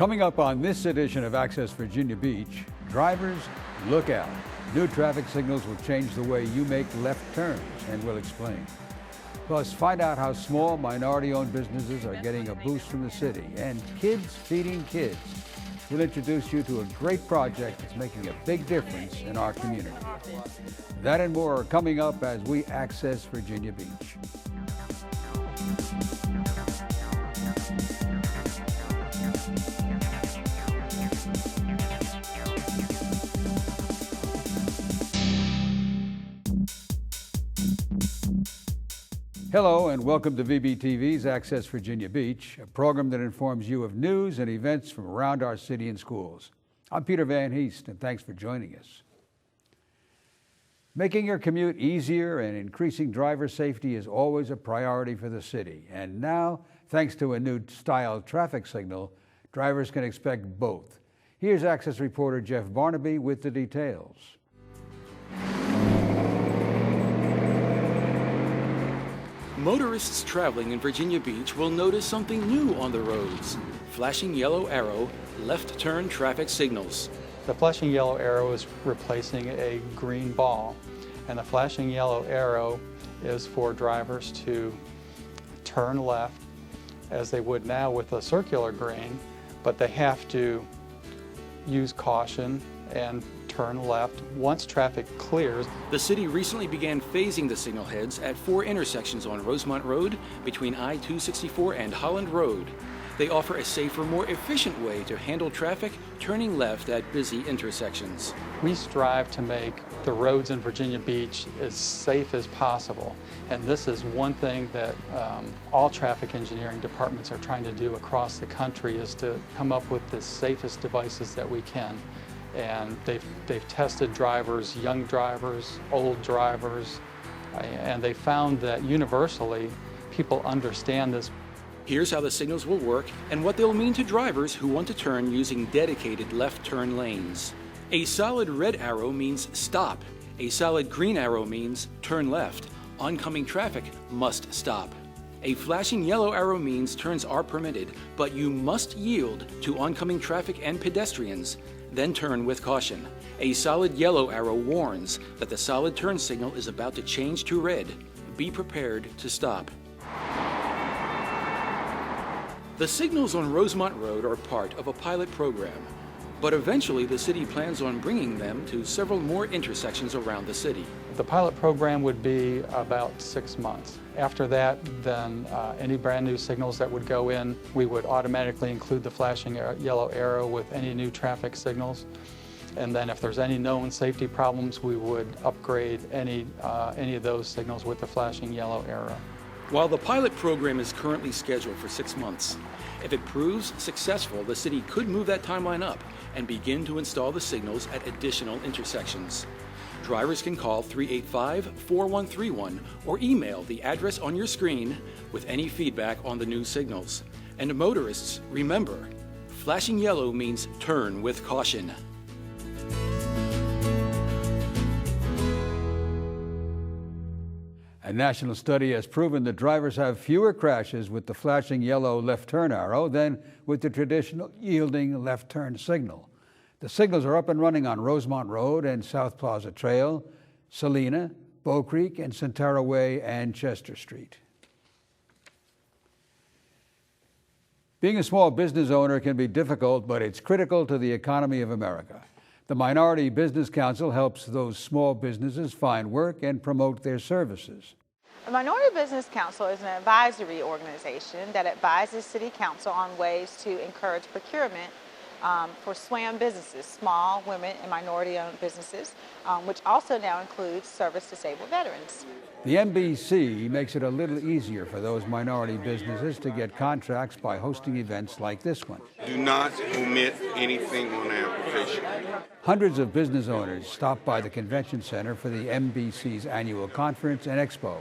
Coming up on this edition of Access Virginia Beach, drivers, look out. New traffic signals will change the way you make left turns, and we'll explain. Plus, find out how small minority-owned businesses are getting a boost from the city. And Kids Feeding Kids will introduce you to a great project that's making a big difference in our community. That and more are coming up as we access Virginia Beach. Hello and welcome to VBTV's Access Virginia Beach, a program that informs you of news and events from around our city and schools. I'm Peter Van Heest, and thanks for joining us. Making your commute easier and increasing driver safety is always a priority for the city. And now, thanks to a new style traffic signal, drivers can expect both. Here's Access reporter Jeff Barnaby with the details. Motorists traveling in Virginia Beach will notice something new on the roads. Flashing yellow arrow, left turn traffic signals. The flashing yellow arrow is replacing a green ball, and the flashing yellow arrow is for drivers to turn left as they would now with a circular green, but they have to use caution and turn left once traffic clears. The city recently began phasing the signal heads at 4 intersections on Rosemont Road between I-264 and Holland Road. They offer a safer, more efficient way to handle traffic turning left at busy intersections. We strive to make the roads in Virginia Beach as safe as possible, and this is one thing that all traffic engineering departments are trying to do across the country, is to come up with the safest devices that we can. And they've tested drivers, young drivers, old drivers, and they found that universally people understand this. Here's how the signals will work and what they'll mean to drivers who want to turn using dedicated left turn lanes. A solid red arrow means stop. A solid green arrow means turn left. Oncoming traffic must stop. A flashing yellow arrow means turns are permitted, but you must yield to oncoming traffic and pedestrians. Then turn with caution. A solid yellow arrow warns that the solid turn signal is about to change to red. Be prepared to stop. The signals on Rosemont Road are part of a pilot program, but eventually the city plans on bringing them to several more intersections around the city. The pilot program would be about 6 months. After that, then any brand new signals that would go in, we would automatically include the flashing yellow arrow with any new traffic signals. And then if there's any known safety problems, we would upgrade any of those signals with the flashing yellow arrow. While the pilot program is currently scheduled for 6 months, if it proves successful, the city could move that timeline up and begin to install the signals at additional intersections. Drivers can call 385-4131 or email the address on your screen with any feedback on the new signals. And motorists, remember, flashing yellow means turn with caution. A national study has proven that drivers have fewer crashes with the flashing yellow left turn arrow than with the traditional yielding left turn signal. The signals are up and running on Rosemont Road and South Plaza Trail, Salina, Bow Creek, and Centara Way and Chester Street. Being a small business owner can be difficult, but it's critical to the economy of America. The Minority Business Council helps those small businesses find work and promote their services. The Minority Business Council is an advisory organization that advises City Council on ways to encourage procurement for SWAM businesses, small, women, and minority-owned businesses, which also now includes service-disabled veterans. The MBC makes it a little easier for those minority businesses to get contracts by hosting events like this one. Do not omit anything on the application. Hundreds of business owners stopped by the convention center for the MBC's annual conference and expo.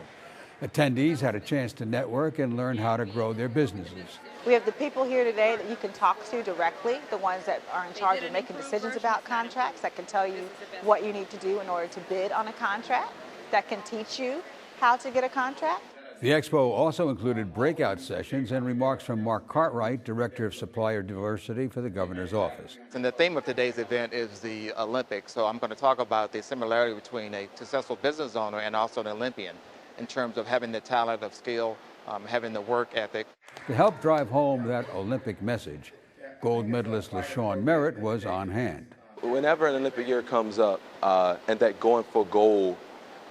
Attendees had a chance to network and learn how to grow their businesses. We have the people here today that you can talk to directly, the ones that are in charge of making decisions about contracts, that can tell you what you need to do in order to bid on a contract, that can teach you how to get a contract. The expo also included breakout sessions and remarks from Mark Cartwright, Director of Supplier Diversity for the Governor's Office. And the theme of today's event is the Olympics, so I'm going to talk about the similarity between a successful business owner and also an Olympian in terms of having the talent of skill, having the work ethic. To help drive home that Olympic message, gold medalist LaShawn Merritt was on hand. Whenever an Olympic year comes up and that going for gold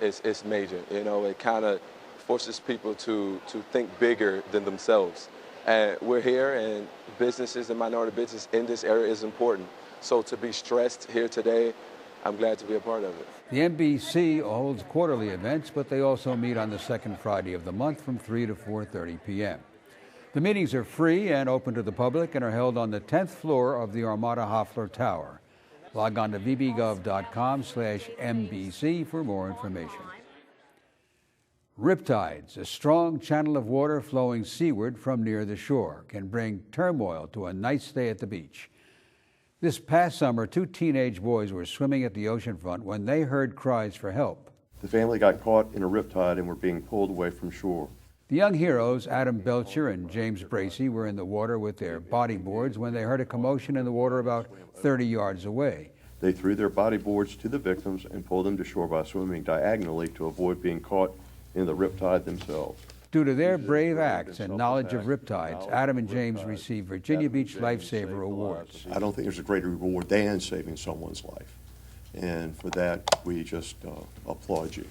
is major, you know, it kind of forces people to think bigger than themselves. And we're here, and businesses and minority business in this area is important. So to be stressed here today, I'm glad to be a part of it. The NBC holds quarterly events, but they also meet on the second Friday of the month from 3 to 4:30 p.m. The meetings are free and open to the public and are held on the 10th floor of the Armada Hoffler Tower. Log on to vbgov.com/MBC for more information. Riptides, a strong channel of water flowing seaward from near the shore, can bring turmoil to a nice stay at the beach. This past summer, 2 teenage boys were swimming at the oceanfront when they heard cries for help. The family got caught in a riptide and were being pulled away from shore. The young heroes, Adam Belcher and James Bracey, were in the water with their bodyboards when they heard a commotion in the water about 30 yards away. They threw their bodyboards to the victims and pulled them to shore by swimming diagonally to avoid being caught in the riptide themselves. Due to their brave acts and knowledge of riptides, Adam and James received Virginia Beach Lifesaver Awards. I don't think there's a greater reward than saving someone's life. And for that, we just applaud you.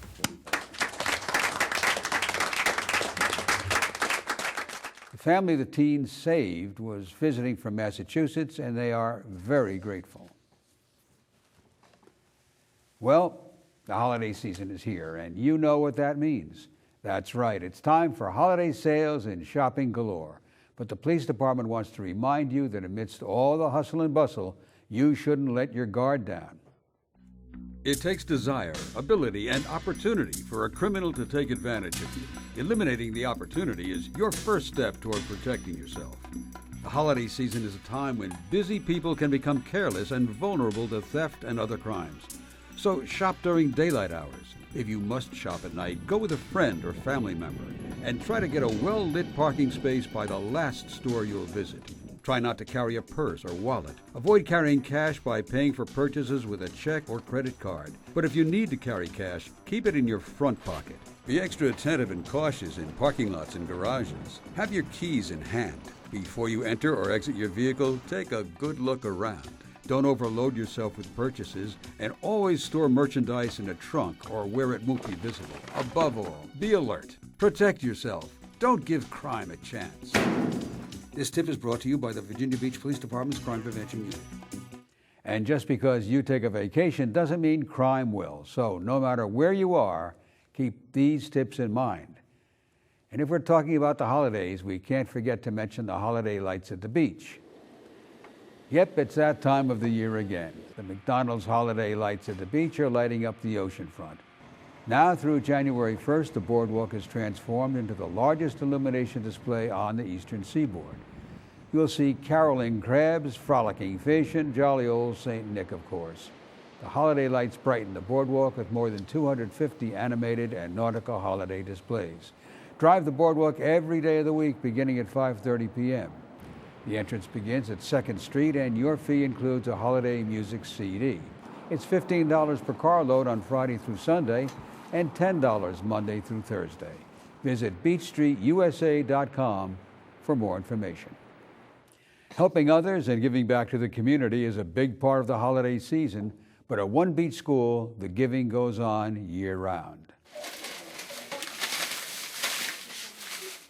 The family the teens saved was visiting from Massachusetts, and they are very grateful. Well, the holiday season is here, and you know what that means. That's right, it's time for holiday sales and shopping galore. But the police department wants to remind you that amidst all the hustle and bustle, you shouldn't let your guard down. It takes desire, ability, and opportunity for a criminal to take advantage of you. Eliminating the opportunity is your first step toward protecting yourself. The holiday season is a time when busy people can become careless and vulnerable to theft and other crimes. So shop during daylight hours. If you must shop at night, go with a friend or family member and try to get a well-lit parking space by the last store you'll visit. Try not to carry a purse or wallet. Avoid carrying cash by paying for purchases with a check or credit card. But if you need to carry cash, keep it in your front pocket. Be extra attentive and cautious in parking lots and garages. Have your keys in hand. Before you enter or exit your vehicle, take a good look around. Don't overload yourself with purchases, and always store merchandise in a trunk or where it won't be visible. Above all, be alert. Protect yourself. Don't give crime a chance. This tip is brought to you by the Virginia Beach Police Department's Crime Prevention Unit. And just because you take a vacation doesn't mean crime will. So no matter where you are, keep these tips in mind. And if we're talking about the holidays, we can't forget to mention the holiday lights at the beach. Yep, it's that time of the year again. The McDonald's holiday lights at the beach are lighting up the oceanfront. Now through January 1st, the boardwalk is transformed into the largest illumination display on the eastern seaboard. You'll see caroling crabs, frolicking fish, and jolly old St. Nick, of course. The holiday lights brighten the boardwalk with more than 250 animated and nautical holiday displays. Drive the boardwalk every day of the week beginning at 5:30 p.m. The entrance begins at 2nd Street, and your fee includes a holiday music CD. It's $15 per carload on Friday through Sunday and $10 Monday through Thursday. Visit beachstreetusa.com for more information. Helping others and giving back to the community is a big part of the holiday season, but at One Beach School, the giving goes on year-round.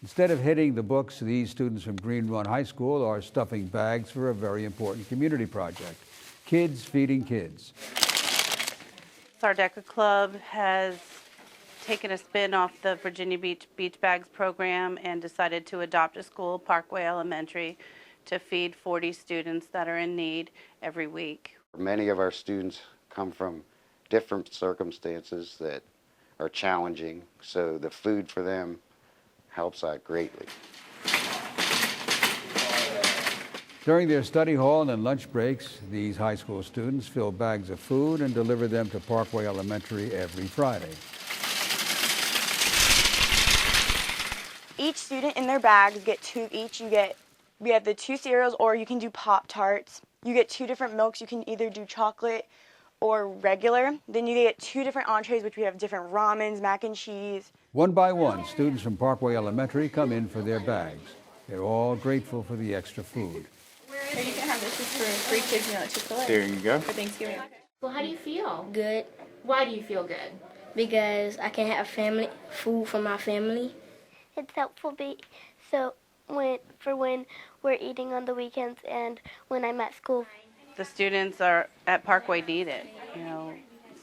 Instead of hitting the books, these students from Green Run High School are stuffing bags for a very important community project, Kids Feeding Kids. Our DECA Club has taken a spin off the Virginia Beach Beach Bags program and decided to adopt a school, Parkway Elementary, to feed 40 students that are in need every week. Many of our students come from different circumstances that are challenging, so the food for them helps out greatly. During their study hall and lunch breaks, these high school students fill bags of food and deliver them to Parkway Elementary every Friday. each student in their bags get 2 each. We have the 2 cereals, or you can do Pop-Tarts. You get 2 different milks. You can either do chocolate or regular. Then you get 2 different entrees, which we have different ramens, mac and cheese. One by one, students from Parkway Elementary come in for their bags. They're all grateful for the extra food. Here, you can have this. This is for free kids meal at Chick-fil-A. There you go. For Thanksgiving. Well, how do you feel? Good. Why do you feel good? Because I can have food for my family. It's helpful so when we're eating on the weekends and when I'm at school. The students are at Parkway need it. You know,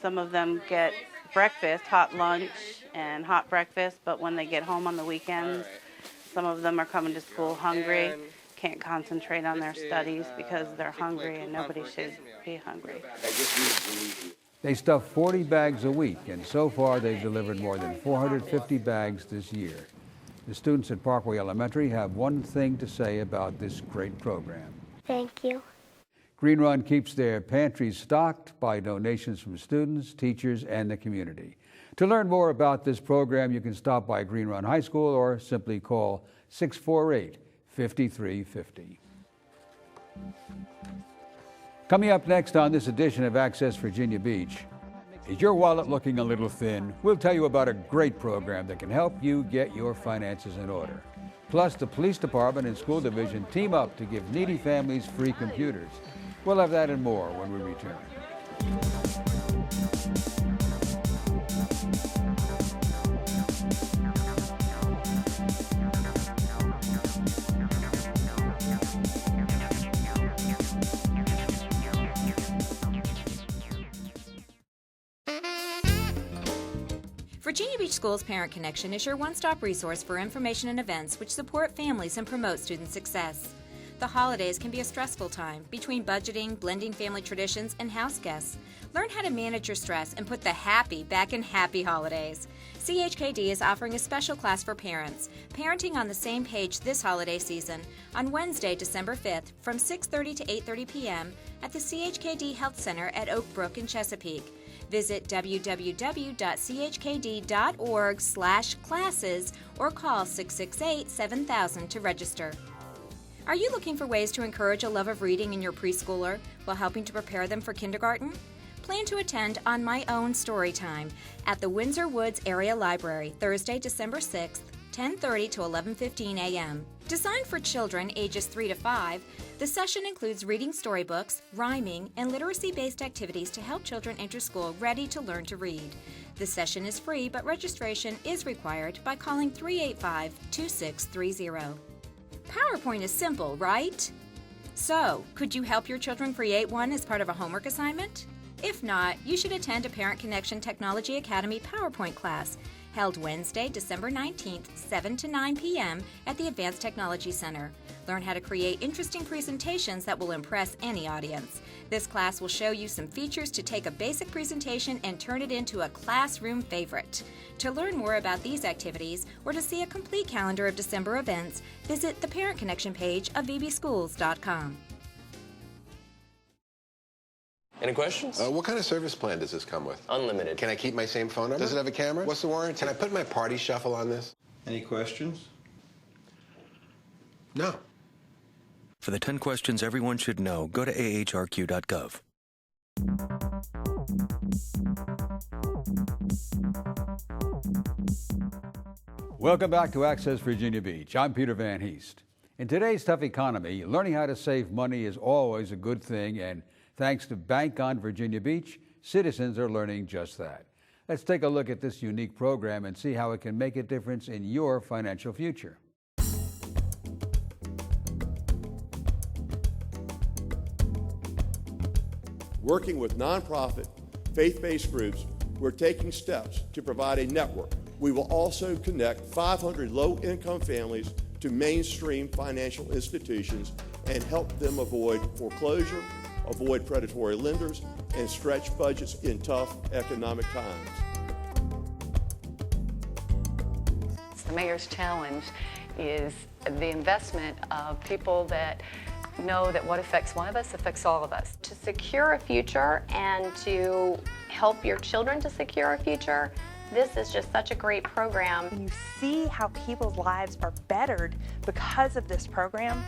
some of them get breakfast, hot lunch and hot breakfast, but when they get home on the weekends, some of them are coming to school hungry, can't concentrate on their studies because they're hungry, and nobody should be hungry. They stuff 40 bags a week, and so far they've delivered more than 450 bags this year. The students at Parkway Elementary have one thing to say about this great program. Thank you. Green Run keeps their pantries stocked by donations from students, teachers, and the community. To learn more about this program, you can stop by Green Run High School or simply call 648-5350. Coming up next on this edition of Access Virginia Beach, is your wallet looking a little thin? We'll tell you about a great program that can help you get your finances in order. Plus, the police department and school division team up to give needy families free computers. We'll have that and more when we return. Virginia Beach Schools Parent Connection is your one-stop resource for information and events which support families and promote student success. The holidays can be a stressful time between budgeting, blending family traditions, and house guests. Learn how to manage your stress and put the happy back in happy holidays. CHKD is offering a special class for parents, Parenting on the Same Page this holiday season, on Wednesday, December 5th from 6:30 to 8:30 p.m. at the CHKD Health Center at Oak Brook in Chesapeake. Visit www.chkd.org/classes or call 668-7000 to register. Are you looking for ways to encourage a love of reading in your preschooler while helping to prepare them for kindergarten? Plan to attend On My Own Story Time at the Windsor Woods Area Library, Thursday, December 6th, 10:30 to 11:15 a.m. Designed for children ages 3 to 5, the session includes reading storybooks, rhyming, and literacy-based activities to help children enter school ready to learn to read. The session is free, but registration is required by calling 385-2630. PowerPoint is simple, right? So, could you help your children create one as part of a homework assignment? If not, you should attend a Parent Connection Technology Academy PowerPoint class held Wednesday, December 19th, 7 to 9 p.m. at the Advanced Technology Center. Learn how to create interesting presentations that will impress any audience. This class will show you some features to take a basic presentation and turn it into a classroom favorite. To learn more about these activities or to see a complete calendar of December events, visit the Parent Connection page of vbschools.com. Any questions? What kind of service plan does this come with? Unlimited. Can I keep my same phone number? Does it have a camera? What's the warranty? Can I put my party shuffle on this? Any questions? No. For the 10 questions everyone should know, go to ahrq.gov. Welcome back to Access Virginia Beach. I'm Peter Van Heest. In today's tough economy, learning how to save money is always a good thing, and thanks to Bank on Virginia Beach, citizens are learning just that. Let's take a look at this unique program and see how it can make a difference in your financial future. Working with nonprofit, faith-based groups, we're taking steps to provide a network. We will also connect 500 low-income families to mainstream financial institutions and help them avoid foreclosure, avoid predatory lenders, and stretch budgets in tough economic times. The mayor's challenge is the investment of people that know that what affects one of us affects all of us. To secure a future and to help your children to secure a future, This is just such a great program. When you see how people's lives are bettered because of this program,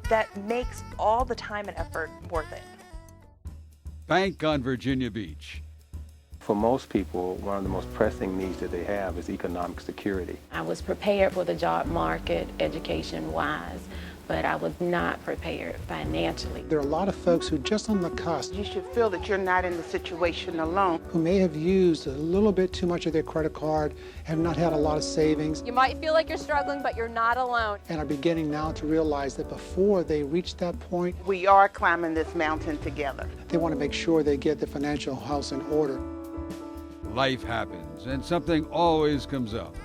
that makes all the time and effort worth it. Bank on Virginia Beach. For most people, one of the most pressing needs that they have is economic security. I was prepared for the job market, education-wise, but I was not prepared financially. There are a lot of folks who just on the cusp. You should feel that you're not in the situation alone. Who may have used a little bit too much of their credit card, have not had a lot of savings. You might feel like you're struggling, but you're not alone. And are beginning now to realize that before they reach that point, we are climbing this mountain together. They want to make sure they get the financial house in order. Life happens, and something always comes up.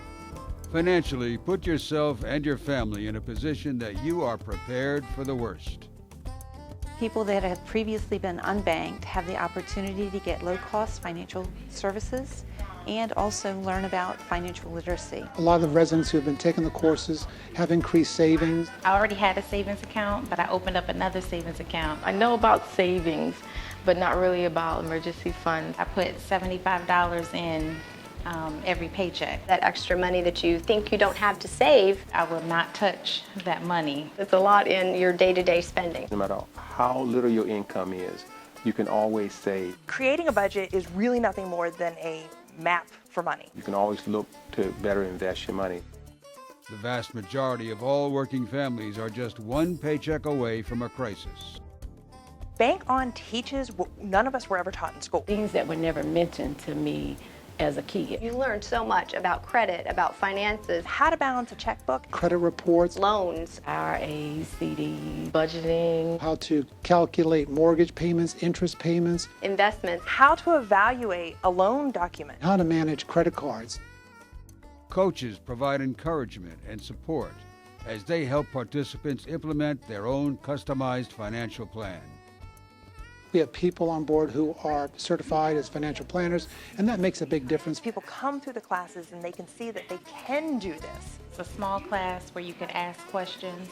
Financially, put yourself and your family in a position that you are prepared for the worst. People that have previously been unbanked have the opportunity to get low-cost financial services and also learn about financial literacy. A lot of the residents who have been taking the courses have increased savings. I already had a savings account, but I opened up another savings account. I know about savings, but not really about emergency funds. I put $75 in every paycheck. That extra money that you think you don't have to save, I will not touch that money. It's a lot in your day-to-day spending. No matter how little your income is, you can always save. Creating a budget is really nothing more than a map for money. You can always look to better invest your money. The vast majority of all working families are just one paycheck away from a crisis. Bank On teaches what none of us were ever taught in school. Things that were never mentioned to me as a kid. You learned so much about credit, about finances, how to balance a checkbook, credit reports, loans, IRAs, CDs, budgeting, how to calculate mortgage payments, interest payments, investments, how to evaluate a loan document, how to manage credit cards. Coaches provide encouragement and support as they help participants implement their own customized financial plan. We have people on board who are certified as financial planners, and that makes a big difference. People come through the classes and they can see that they can do this. It's a small class where you can ask questions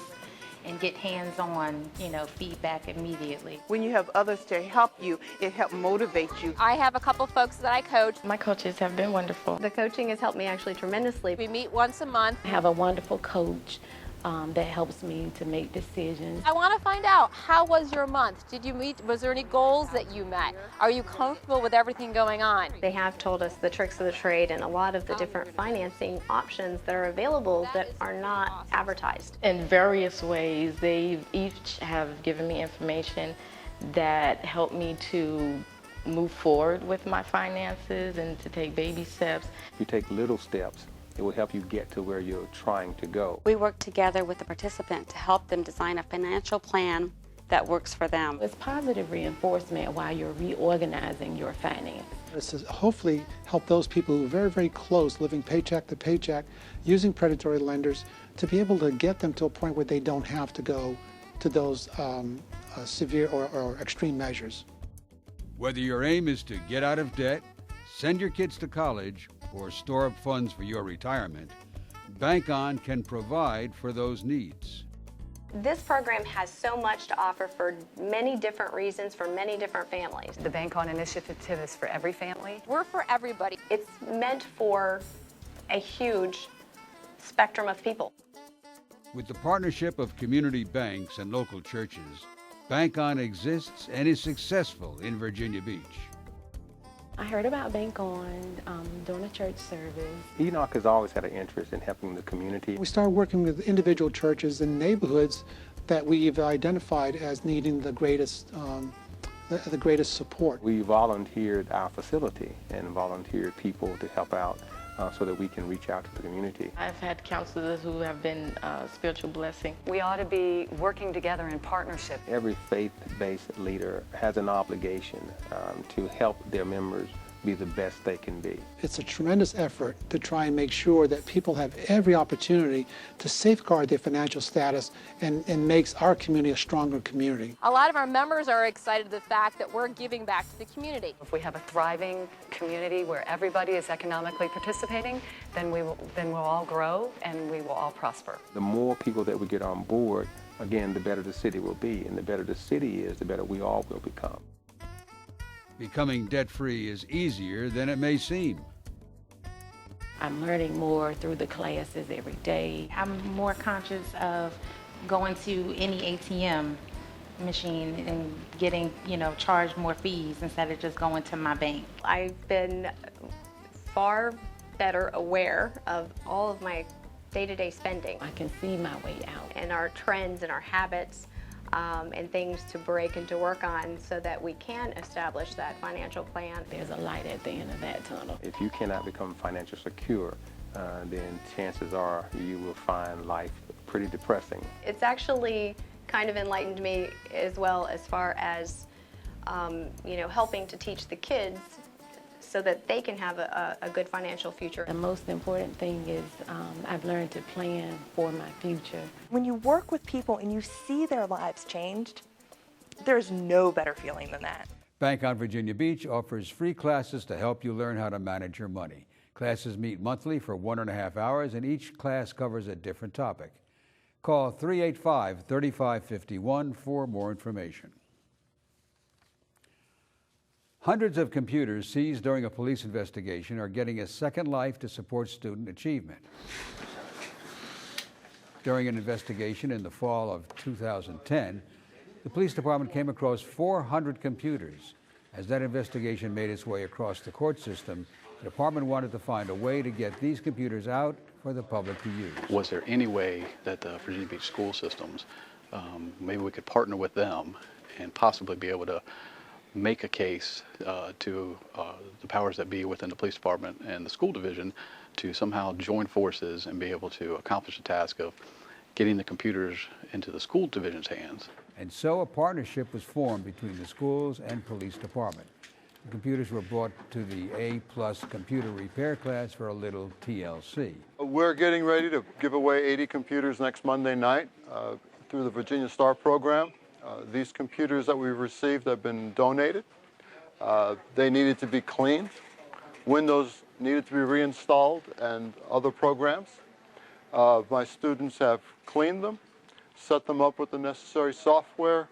and get hands-on, feedback immediately. When you have others to help you, it helps motivate you. I have a couple folks that I coach. My coaches have been wonderful. The coaching has helped me actually tremendously. We meet once a month. I have a wonderful coach that helps me to make decisions. I want to find out, how was your month? Did you meet, was there any goals that you met? Are you comfortable with everything going on? They have told us the tricks of the trade and a lot of the different financing options that are available that are not advertised. In various ways, they each have given me information that helped me to move forward with my finances and to take baby steps. You take little steps, it will help you get to where you're trying to go. We work together with the participant to help them design a financial plan that works for them. It's positive reinforcement while you're reorganizing your finances. This is hopefully help those people who are very, very close, living paycheck to paycheck, using predatory lenders, to be able to get them to a point where they don't have to go to those severe or extreme measures. Whether your aim is to get out of debt, send your kids to college, or store up funds for your retirement, Bank On can provide for those needs. This program has so much to offer for many different reasons for many different families. The Bank On initiative is for every family. We're for everybody. It's meant for a huge spectrum of people. With the partnership of community banks and local churches, Bank On exists and is successful in Virginia Beach. I heard about Bank On during a church service. Enoch has always had an interest in helping the community. We started working with individual churches in neighborhoods that we've identified as needing the greatest support. We volunteered our facility and volunteered people to help out so that we can reach out to the community. I've had counselors who have been a spiritual blessing. We ought to be working together in partnership. Every faith-based leader has an obligation to help their members be the best they can be. It's a tremendous effort to try and make sure that people have every opportunity to safeguard their financial status and makes our community a stronger community. A lot of our members are excited the fact that we're giving back to the community. If we have a thriving community where everybody is economically participating, then we'll all grow and we will all prosper. The more people that we get on board, again, the better the city will be, and the better the city is, the better we all will become. Becoming debt-free is easier than it may seem. I'm learning more through the classes every day. I'm more conscious of going to any ATM machine and getting, charged more fees instead of just going to my bank. I've been far better aware of all of my day-to-day spending. I can see my way out. And our trends and our habits and things to break and to work on so that we can establish that financial plan. There's a light at the end of that tunnel. If you cannot become financially secure, then chances are you will find life pretty depressing. It's actually kind of enlightened me as well as far as, helping to teach the kids so that they can have a good financial future. The most important thing is I've learned to plan for my future. When you work with people and you see their lives changed, there's no better feeling than that. Bank on Virginia Beach offers free classes to help you learn how to manage your money. Classes meet monthly for 1.5 hours, and each class covers a different topic. Call 385-3551 for more information. Hundreds of computers seized during a police investigation are getting a second life to support student achievement. During an investigation in the fall of 2010, the police department came across 400 computers. As that investigation made its way across the court system, the department wanted to find a way to get these computers out for the public to use. Was there any way that the Virginia Beach school systems, maybe we could partner with them and possibly be able to make a case to the powers that be within the police department and the school division to somehow join forces and be able to accomplish the task of getting the computers into the school division's hands. And so a partnership was formed between the schools and police department. The computers were brought to the A+ computer repair class for a little TLC. We're getting ready to give away 80 computers next Monday night through the Virginia Star program. These computers that we've received have been donated. They needed to be cleaned. Windows needed to be reinstalled and other programs. My students have cleaned them, set them up with the necessary software,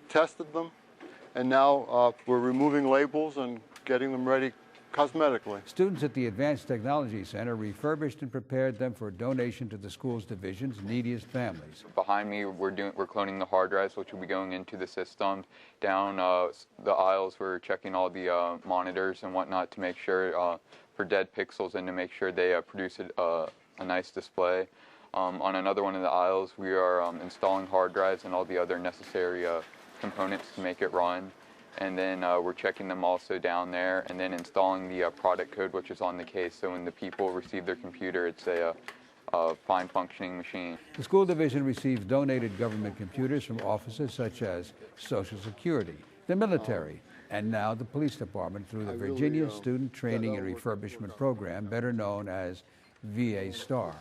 tested them, and now we're removing labels and getting them ready cosmetically. Students at the Advanced Technology Center refurbished and prepared them for donation to the school's division's neediest families. Behind me, we're cloning the hard drives, which will be going into the system. Down the aisles, we're checking all the monitors and whatnot to make sure for dead pixels and to make sure they produce a nice display. On another one of the aisles, we are installing hard drives and all the other necessary components to make it run. And then we're checking them also down there and then installing the product code, which is on the case. So when the people receive their computer, it's a fine functioning machine. The school division receives donated government computers from offices such as Social Security, the military, and now the police department through the Virginia Student Training and Refurbishment Program, better known as VA STAR.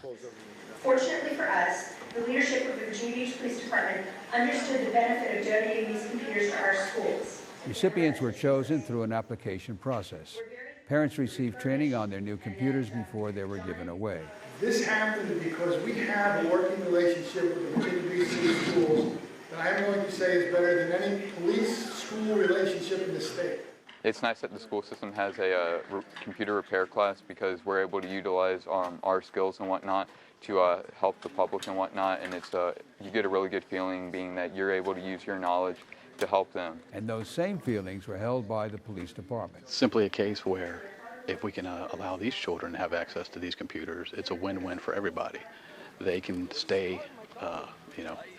Fortunately for us, the leadership of the Virginia Beach Police Department understood the benefit of donating these computers to our schools. Recipients were chosen through an application process. Parents received training on their new computers before they were given away. This happened because we have a working relationship with the Virginia Beach City Schools that I'm going to say is better than any police-school relationship in the state. It's nice that the school system has a computer repair class because we're able to utilize our skills and whatnot to help the public and whatnot, and it's you get a really good feeling being that you're able to use your knowledge to help them. And those same feelings were held by the police department. It's simply a case where if we can allow these children to have access to these computers, it's a win-win for everybody. They can stay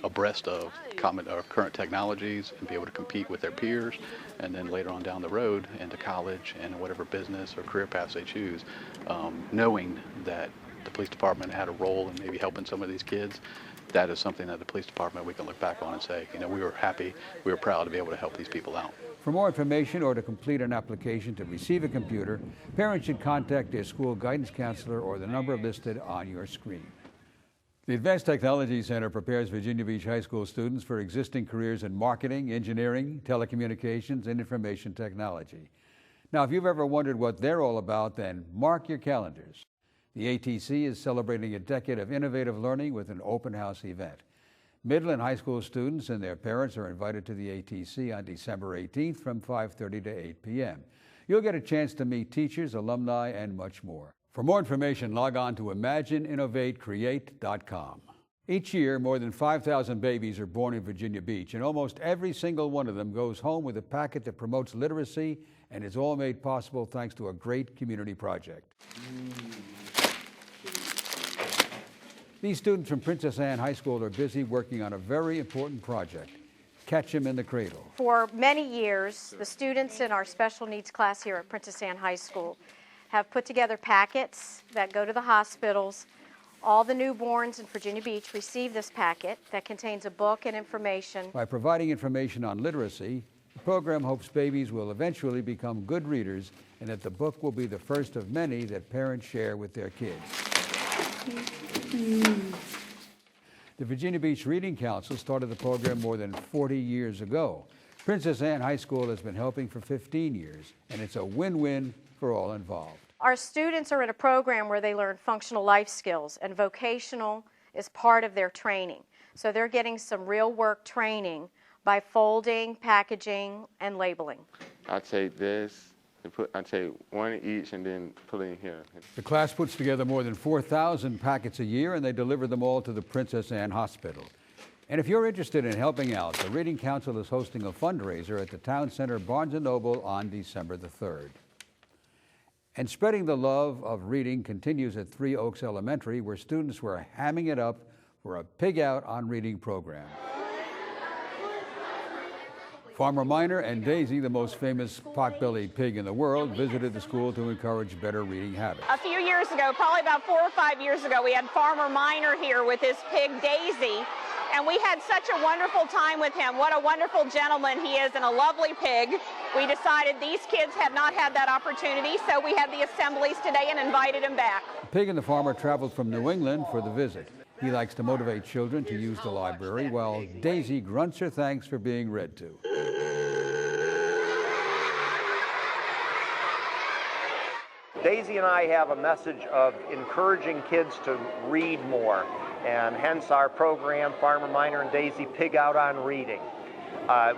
abreast of current technologies and be able to compete with their peers, and then later on down the road into college and whatever business or career paths they choose, knowing that the police department had a role in maybe helping some of these kids. That is something that the police department we can look back on and say, we were happy, we were proud to be able to help these people out. For more information or to complete an application to receive a computer, parents should contact their school guidance counselor or the number listed on your screen. The Advanced Technology Center prepares Virginia Beach High School students for existing careers in marketing, engineering, telecommunications, and information technology. Now, if you've ever wondered what they're all about, then mark your calendars. The ATC is celebrating a decade of innovative learning with an open house event. Middle and high school students and their parents are invited to the ATC on December 18th from 5:30 to 8 p.m. You'll get a chance to meet teachers, alumni, and much more. For more information, log on to imagineinnovatecreate.com. Each year, more than 5,000 babies are born in Virginia Beach, and almost every single one of them goes home with a packet that promotes literacy, and is all made possible thanks to a great community project. These students from Princess Anne High School are busy working on a very important project, Catch 'em in the Cradle. For many years, the students in our special needs class here at Princess Anne High School have put together packets that go to the hospitals. All the newborns in Virginia Beach receive this packet that contains a book and information. By providing information on literacy, the program hopes babies will eventually become good readers, and that the book will be the first of many that parents share with their kids. The Virginia Beach Reading Council started the program more than 40 years ago. Princess Anne High School has been helping for 15 years, and it's a win-win for all involved. Our students are in a program where they learn functional life skills, and vocational is part of their training. So they're getting some real work training by folding, packaging, and labeling. I take this, I take one each and then put it in here. The class puts together more than 4,000 packets a year, and they deliver them all to the Princess Anne Hospital. And if you're interested in helping out, the Reading Council is hosting a fundraiser at the Town Center Barnes & Noble on December the 3rd. And spreading the love of reading continues at Three Oaks Elementary, where students were hamming it up for a Pig Out on Reading program. Farmer Miner and Daisy, the most famous potbelly pig in the world, visited the school to encourage better reading habits. A few years ago, probably about 4 or 5 years ago, we had Farmer Miner here with his pig Daisy, and we had such a wonderful time with him. What a wonderful gentleman he is, and a lovely pig. We decided these kids had not had that opportunity, so we had the assemblies today and invited him back. The pig and the farmer traveled from New England for the visit. He likes to motivate children to use the library, while Daisy grunts her thanks for being read to. Daisy and I have a message of encouraging kids to read more, and hence our program, Farmer Miner and Daisy Pig Out on Reading.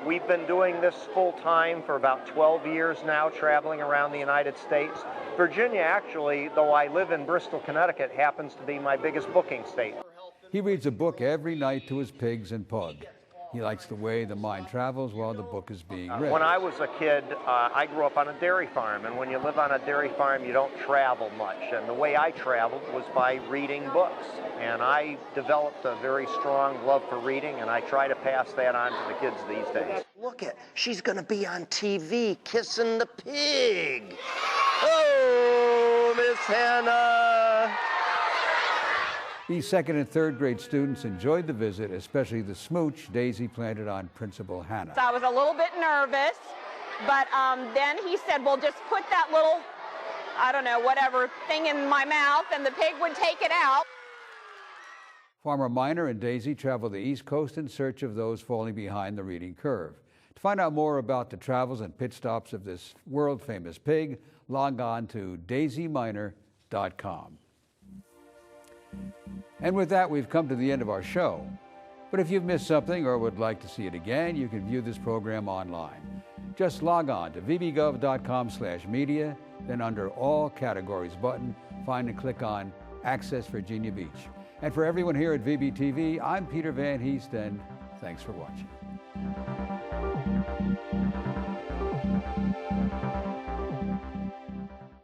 We've been doing this full time for about 12 years now, traveling around the United States. Virginia, actually, though I live in Bristol, Connecticut, happens to be my biggest booking state. He reads a book every night to his pigs and pug. He likes the way the mind travels while the book is being read. When I was a kid, I grew up on a dairy farm, and when you live on a dairy farm, you don't travel much. And the way I traveled was by reading books. And I developed a very strong love for reading, and I try to pass that on to the kids these days. Look at, she's gonna be on TV kissing the pig. Oh, Miss Hannah. These second and third grade students enjoyed the visit, especially the smooch Daisy planted on Principal Hannah. So I was a little bit nervous, but then he said, well, just put that little, I don't know, whatever thing in my mouth, and the pig would take it out. Farmer Miner and Daisy travel the East Coast in search of those falling behind the reading curve. To find out more about the travels and pit stops of this world-famous pig, log on to daisyminer.com. And with that, we've come to the end of our show. But if you've missed something or would like to see it again, you can view this program online. Just log on to vbgov.com/media, then under All Categories button, find and click on Access Virginia Beach. And for everyone here at VBTV, I'm Peter Van Heest, and thanks for watching.